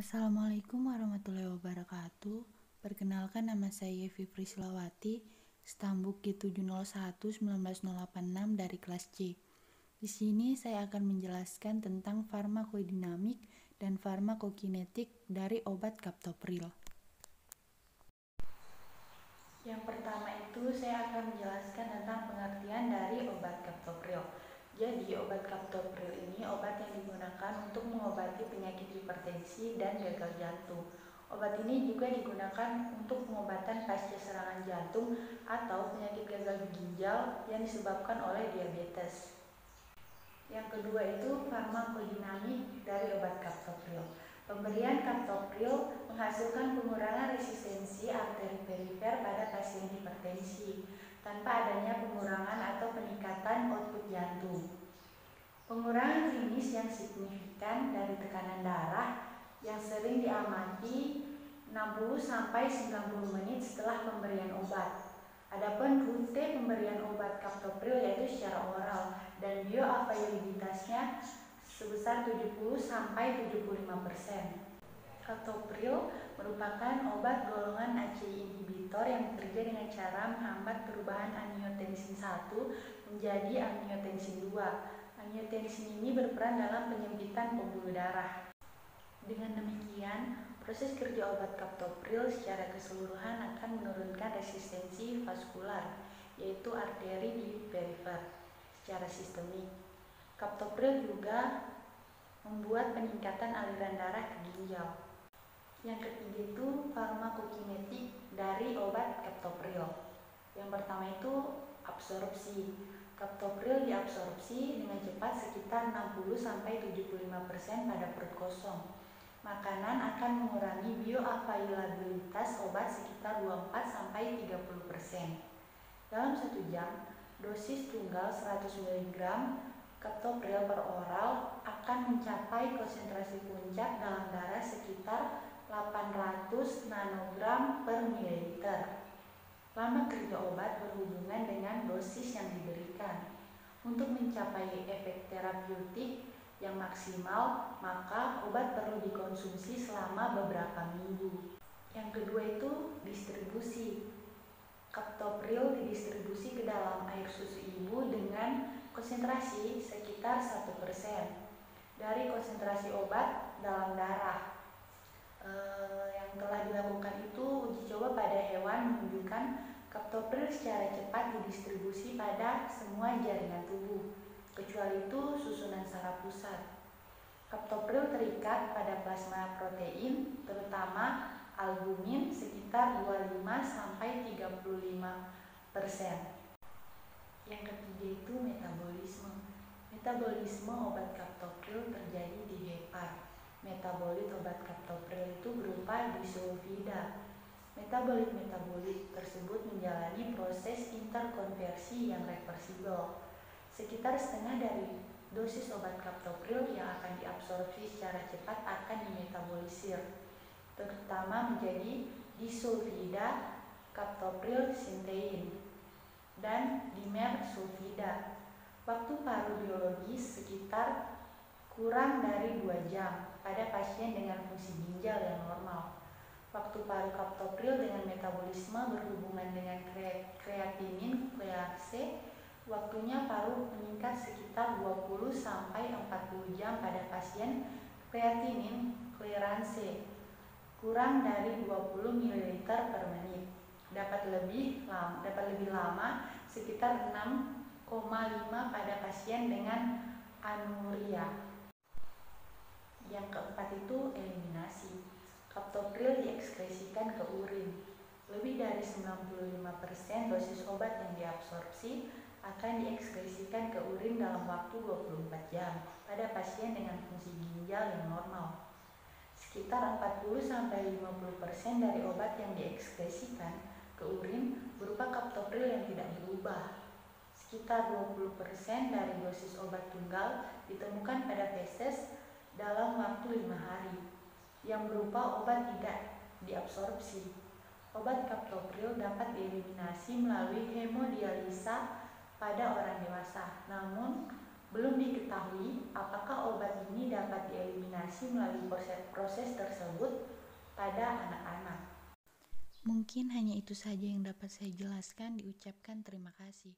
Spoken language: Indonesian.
Assalamualaikum warahmatullahi wabarakatuh. Perkenalkan, nama saya Yevi Prisilawati, Stambuk G701-19086 dari kelas C. Di sini saya akan menjelaskan tentang farmakodinamik dan farmakokinetik dari obat kaptopril. Yang pertama itu saya akan menjelaskan tentang pengertian dari obat kaptopril. Jadi obat kaptopril ini obat yang digunakan untuk mengobati penyakit hipertensi dan gagal jantung. Obat ini juga digunakan untuk pengobatan pasca serangan jantung atau penyakit gagal ginjal yang disebabkan oleh diabetes. Yang kedua itu farmakodinamik dari obat kaptopril. Pemberian kaptopril menghasilkan pengurangan resistensi arteri perifer pada pasien hipertensi tanpa adanya pengurangan atau peningkatan output jantung. Pengurangan klinis yang signifikan dari tekanan darah yang sering diamati 60-90 menit setelah pemberian obat. Adapun rute pemberian obat kaptopril yaitu secara oral dan bioavailabilitasnya sebesar 70-75%. Kaptopril merupakan obat golongan ACE inhibitor yang bekerja dengan cara menghambat perubahan angiotensin 1 menjadi angiotensin 2. Angiotensin ini berperan dalam penyempitan pembuluh darah. Dengan demikian, proses kerja obat kaptopril secara keseluruhan akan menurunkan resistensi vaskular, yaitu arteri di perifer, secara sistemik. Kaptopril juga membuat peningkatan aliran darah ke ginjal. Yang ketiga itu farmakokinetik dari obat kaptopril. Yang pertama itu absorpsi. Kaptopril diabsorpsi dengan cepat sekitar 60-75% pada perut kosong. Makanan akan mengurangi bioavailabilitas obat sekitar 24-30%. Dalam 1 jam, dosis tunggal 100 mg kaptopril per oral akan mencapai konsentrasi puncak dalam darah sekitar 800 nanogram per mililiter. Lama kerja obat berhubungan dengan dosis yang diberikan. Untuk mencapai efek terapeutik yang maksimal, maka obat perlu dikonsumsi selama beberapa minggu. Yang kedua itu distribusi. Kaptopril didistribusi ke dalam air susu ibu dengan konsentrasi sekitar 1% dari konsentrasi obat dalam darah. Yang telah dilakukan itu uji coba pada hewan menunjukkan kaptopril secara cepat didistribusi pada semua jaringan tubuh, kecuali itu susunan saraf pusat. Kaptopril terikat pada plasma protein, terutama albumin sekitar 25-35%. Yang ketiga itu metabolisme. Metabolisme obat kaptopril terjadi di hepar. Metabolit obat kaptopril itu berupa disulfida. Metabolit tersebut menjalani proses interkonversi yang reversibel. Sekitar setengah dari dosis obat kaptopril yang akan diabsorpsi secara cepat akan dimetabolisir, terutama menjadi disulfida, kaptopril sintein, dan dimer sulfida. Waktu paru biologis sekitar kurang dari 2 jam pada pasien dengan fungsi ginjal yang normal. Waktu paru kaptopril dengan metabolisme berhubungan dengan kreatinin clearance, waktunya paru meningkat sekitar 20-40 jam pada pasien kreatinin clearance kurang dari 20 ml per menit. Dapat lebih lama sekitar 6,5 pada pasien dengan anuria. Yang keempat itu eliminasi. Kaptopril diekskresikan ke urin. Lebih dari 95% dosis obat yang diabsorpsi akan diekskresikan ke urin dalam waktu 24 jam pada pasien dengan fungsi ginjal yang normal. Sekitar 40-50% dari obat yang diekskresikan ke urin berupa kaptopril yang tidak berubah. Sekitar 20% dari dosis obat tunggal ditemukan pada feses dalam waktu 5 hari, yang berupa obat tidak diabsorpsi. Obat kaptopril dapat dieliminasi melalui hemodialisa pada orang dewasa, namun Belum diketahui apakah obat ini dapat dieliminasi melalui proses tersebut pada anak-anak. Mungkin hanya itu saja yang dapat saya jelaskan. Diucapkan terima kasih.